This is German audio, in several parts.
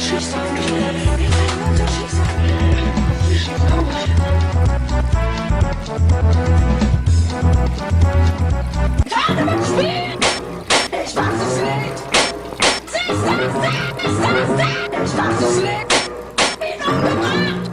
schießt auf mich. Inferno schießt auf mich. Schießt auf mich. Gerade mit Spiel! Ich weiß es nicht! Siehst du das denn? Ist das denn? Ich weiß es nicht! Wie noch gemacht!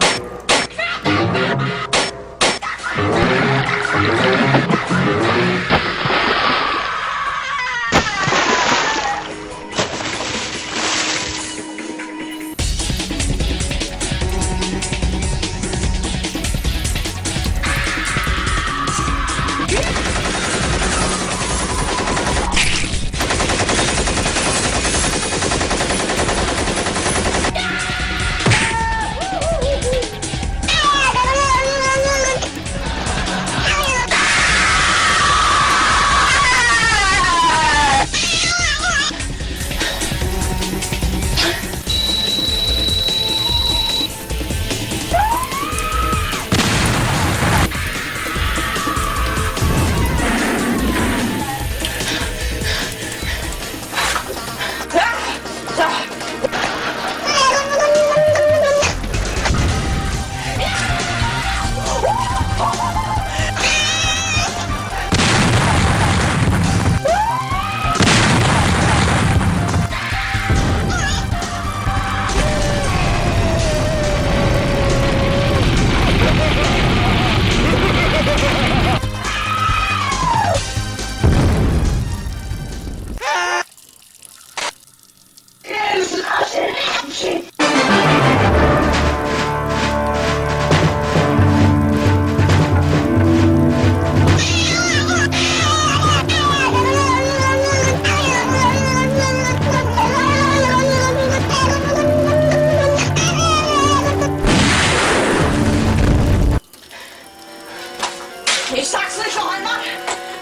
Ich sag's nicht noch einmal.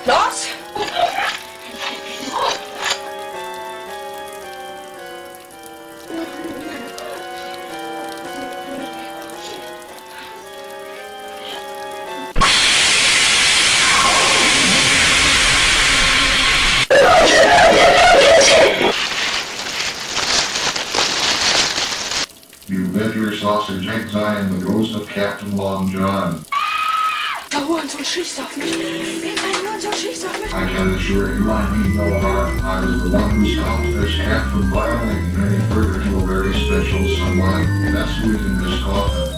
Los! You bet your sausage eggs I am the ghost of Captain Long John. Der Hurensohn schießt auf mich. Inferno schießt auf mich. I can assure you I mean no harm. I was the one who stopped this cat from violating any further to a very special someone. That's who's in this coffin.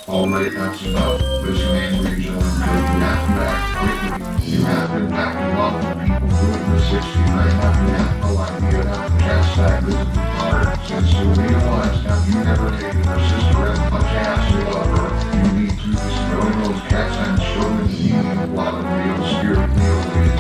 All right, that's enough. This main region, you have to act quickly. You have been back a lot of people doing the 69 have no idea how the cat side visited the car. Since you realize that you never dated her sister as much as you love her, you need to destroy those cats and show them the meaning of what a real spirit meal is.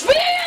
Spiel!